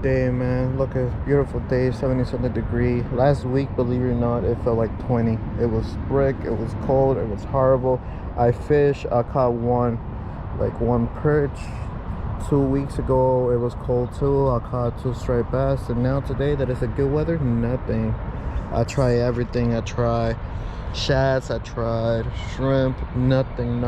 day, man. Look at beautiful day, 70-something degree. Last week, believe it or not, it felt like 20. It was brick, it was cold, it was horrible. I caught one perch. 2 weeks ago, it was cold too. I caught 2 striped bass, and now today that it's a good weather, nothing. I try everything. I try shads, I tried shrimp, nothing.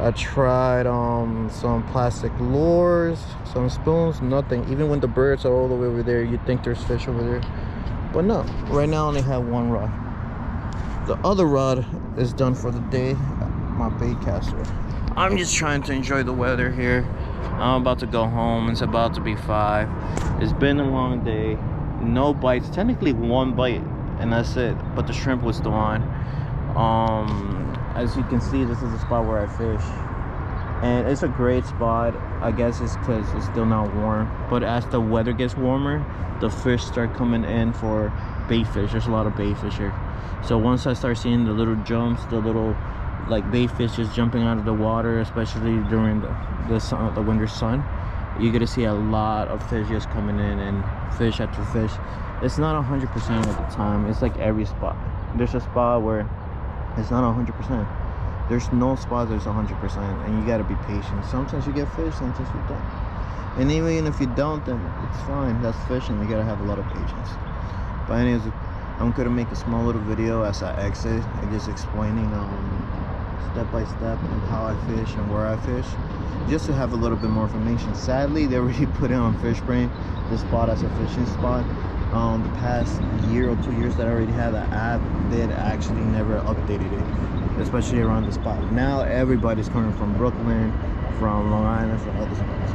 I tried some plastic lures, some spoons, nothing. Even when the birds are all the way over there, you think there's fish over there, but no. Right now I only have one rod. The other rod is done for the day, my bait caster. I'm just trying to enjoy the weather here. I'm about to go home. It's about to be 5. It's been a long day. No bites, technically 1 bite, and that's it, but the shrimp was still on. As you can see, this is the spot where I fish, and it's a great spot. I guess it's because it's still not warm, but as the weather gets warmer, the fish start coming in for bait fish. There's a lot of bait fish here, so once I start seeing the little jumps, the little like bait fish just jumping out of the water, especially during the winter sun, you're gonna see a lot of fish just coming in, and fish after fish. It's not 100% of the time. It's like every spot. There's a spot where it's not 100%. There's no spot there's 100%, and you gotta be patient. Sometimes you get fish, sometimes you don't. And even if you don't, then it's fine. That's fishing. You gotta have a lot of patience. But anyways, I'm gonna make a small little video as I exit and just explaining step by step and how I fish and where I fish, just to have a little bit more information. Sadly, they already put it on FishBrain, this spot as a fishing spot. The past year or 2 years that I already had the app, they had actually never updated it, especially around the spot. Now everybody's coming from Brooklyn, from Long Island, from other spots.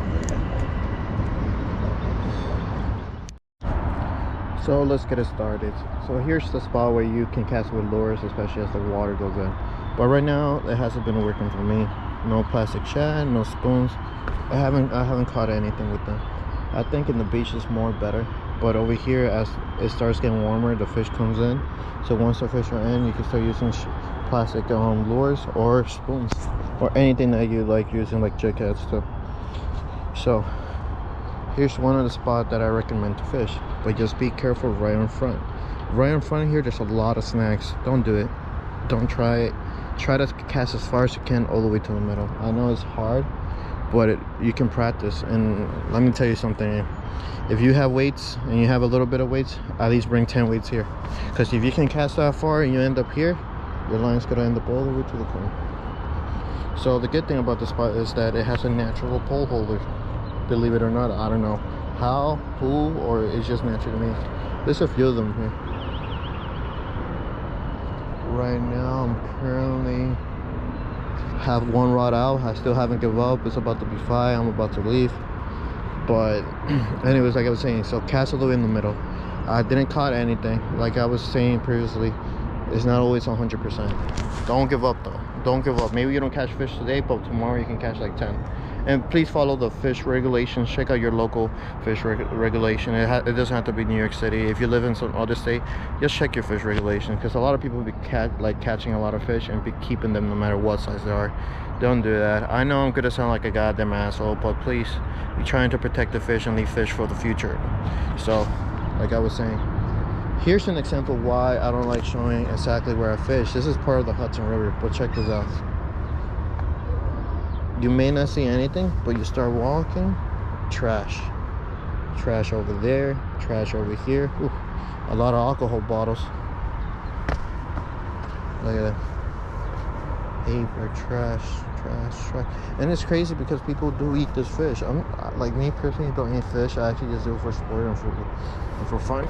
So let's get it started. So here's the spot where you can cast with lures, especially as the water goes in. But right now it hasn't been working for me. No plastic shad, no spoons. I haven't caught anything with them. I think in the beach is more better, but over here, as it starts getting warmer, the fish comes in. So once the fish are in, you can start using plastic lures or spoons, or anything that you like using, like jig heads too. So here's one of the spots that I recommend to fish, but just be careful right in front. Right in front of here, there's a lot of snags. Don't do it. Don't try it. Try to cast as far as you can all the way to the middle. I know it's hard, but you can practice. And let me tell you something, if you have weights and you have a little bit of weights, at least bring 10 weights here, because if you can cast that far and you end up here, your line's gonna end up all the way to the corner. So the good thing about this spot is that it has a natural pole holder. Believe it or not, I don't know how, who, or it's just natural to me. There's a few of them here. Right now I'm currently have 1 rod out. I still haven't given up. It's about to be 5. I'm about to leave, but anyways, like I was saying, so cast all the way in the middle. I didn't caught anything. Like I was saying previously, it's not always 100%. Don't give up though. Don't give up. Maybe you don't catch fish today, but tomorrow you can catch like 10. And please follow the fish regulations. Check out your local fish regulation. It doesn't have to be New York City. If you live in some other state, just check your fish regulation, because a lot of people be catching a lot of fish and be keeping them no matter what size they are. Don't do that. I know I'm gonna sound like a goddamn asshole, but please be trying to protect the fish and leave fish for the future. So like I was saying, here's an example why I don't like showing exactly where I fish. This is part of the Hudson River, but check this out. You may not see anything, but you start walking, trash over there, trash over here. Ooh, a lot of alcohol bottles. Look at that. Paper, trash. And it's crazy because people do eat this fish. Like me personally, don't eat fish. I actually just do it for sport and for fun.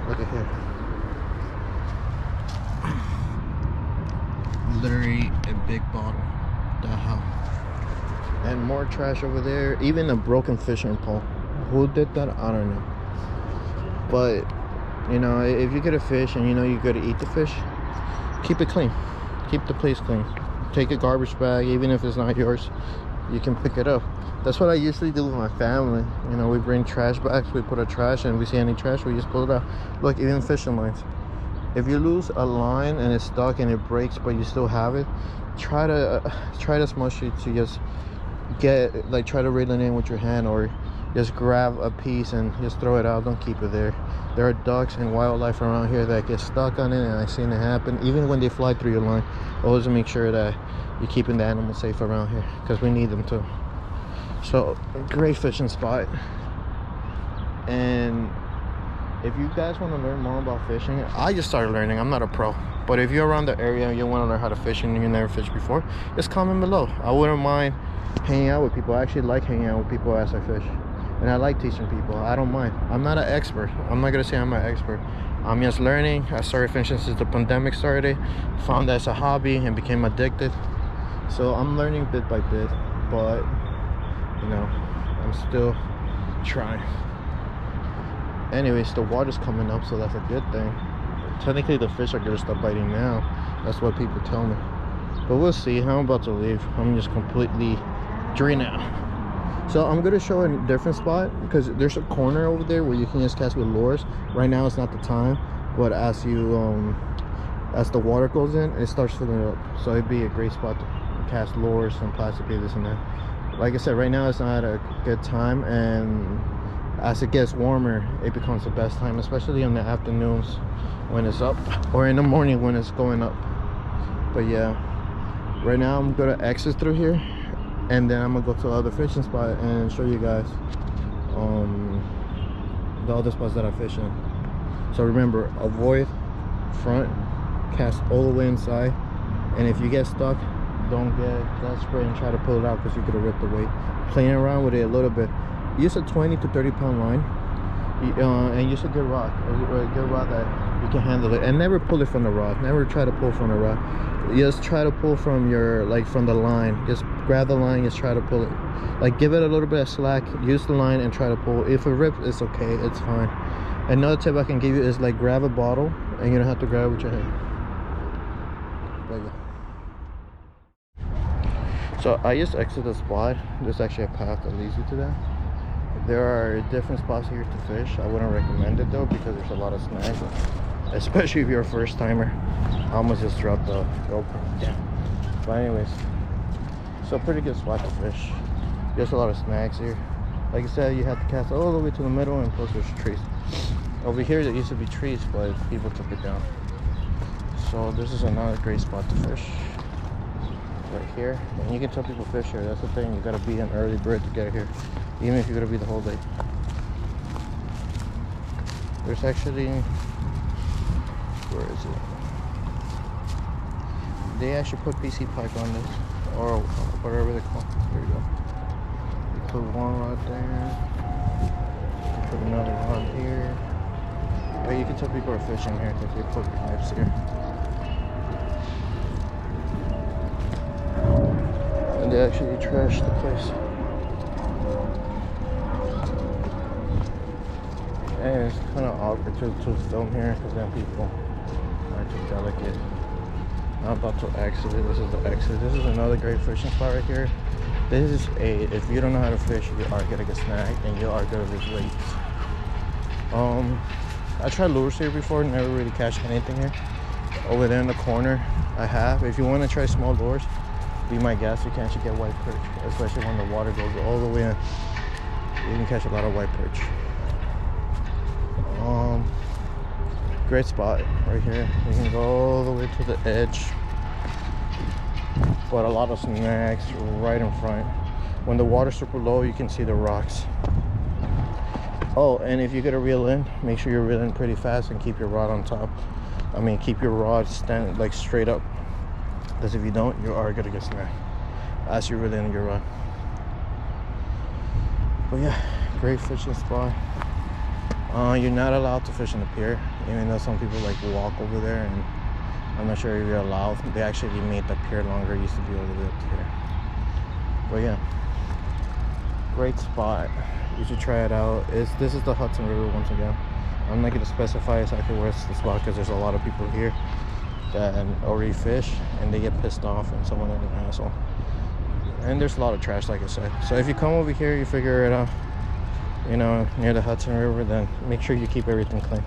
Look at here. Literally a big bottle. The hell. And more trash over there. Even a broken fishing pole. Who did that? I don't know. But you know, if you get a fish and you know you're gonna eat the fish, keep it clean. Keep the place clean. Take a garbage bag, even if it's not yours, you can pick it up. That's what I usually do with my family. You know, we bring trash bags, we put a trash, and we see any trash, we just pull it out. Look, even fishing lines. If you lose a line and it's stuck and it breaks, but you still have it, try to smush it to just get, like, try to reel it in with your hand, or just grab a piece and just throw it out. Don't keep it there. There are ducks and wildlife around here that get stuck on it, and I've seen it happen even when they fly through your line. Always make sure that you're keeping the animals safe around here, because we need them too. So great fishing spot. And if you guys want to learn more about fishing, I just started learning. I'm not a pro, but if you're around the area and you want to learn how to fish and you never fished before, just comment below. I wouldn't mind hanging out with people. I actually like hanging out with people as I fish, and I like teaching people. I don't mind. I'm not an expert. I'm not gonna say I'm an expert. I'm just learning. I started fishing since the pandemic started, found that it's a hobby and became addicted. So I'm learning bit by bit, but you know, I'm still trying. Anyways, the water's coming up, so that's a good thing. Technically the fish are gonna stop biting now. That's what people tell me, but we'll see. I'm about to leave. I'm just completely drained out. So I'm gonna show a different spot, because there's a corner over there where you can just cast with lures. Right now it's not the time, but as you as the water goes in, it starts filling up, so it'd be a great spot to cast lures and plastic bait, this and that. Like I said, right now it's not a good time, and as it gets warmer, it becomes the best time, especially in the afternoons when it's up, or in the morning when it's going up. But yeah, right now I'm gonna exit through here, and then I'm gonna go to the other fishing spot and show you guys the other spots that I fish in. So remember, avoid front, cast all the way inside, and if you get stuck, don't get desperate and try to pull it out, because you could have ripped the weight. Playing around with it a little bit. Use a 20 to 30 pound line, and use a good rod, a good rod that you can handle it, and never pull it from the rod. Never try to pull from the rod. Just try to pull from your, like, from the line. Just grab the line, just try to pull it, like, give it a little bit of slack, use the line and try to pull. If it rips, it's okay, it's fine. Another tip I can give you is, like, grab a bottle, and you don't have to grab it with your hand. There you go. So I just exited the spot. There's actually a path that leads you to that. There are different spots here to fish. I wouldn't recommend it though, because there's a lot of snags, especially if you're a first timer. I almost just dropped the GoPro. Yeah. But anyways, so pretty good spot to fish. There's a lot of snags here. Like I said, you have to cast all the way to the middle, and plus there's trees. Over here there used to be trees, but people took it down. So this is another great spot to fish. Right here, and you can tell people fish here. That's the thing, you gotta be an early bird to get here, even if you're gonna be the whole day. There's actually, where is it? They actually put PC pipe on this, or whatever they call it. There you go. You put one rod there, you put another rod here. But you can tell people are fishing here because they put pipes here. And they actually trashed the place. And it's kind of awkward to film here, because then people are too delicate. I'm about to exit it. This is the exit. This is another great fishing spot right here. This is if you don't know how to fish, you are gonna get snagged, and you are gonna lose weight. I tried lures here before, never really catch anything here. Over there in the corner, I have. If you want to try small lures, be my guest. You can actually get white perch, especially when the water goes all the way in. You can catch a lot of white perch. Great spot right here. You can go all the way to the edge, but a lot of snags right in front. When the water's super low, you can see the rocks. Oh, and if you're gonna reel in, make sure you're reeling pretty fast and keep your rod on top. I mean, keep your rod stand like straight up, because if you don't, you are gonna get snagged as you're reeling your rod. But yeah, great fishing spot. You're not allowed to fish in the pier, even though some people like walk over there, and I'm not sure if you're allowed. They actually made the pier longer. It used to be all the way up to here. But yeah, great spot. You should try it out. This is the Hudson River once again. I'm not going to specify exactly where it's the spot, because there's a lot of people here that already fish and they get pissed off and someone is an asshole. And there's a lot of trash, like I said. So if you come over here, you figure it out, you know, near the Hudson River, then make sure you keep everything clean.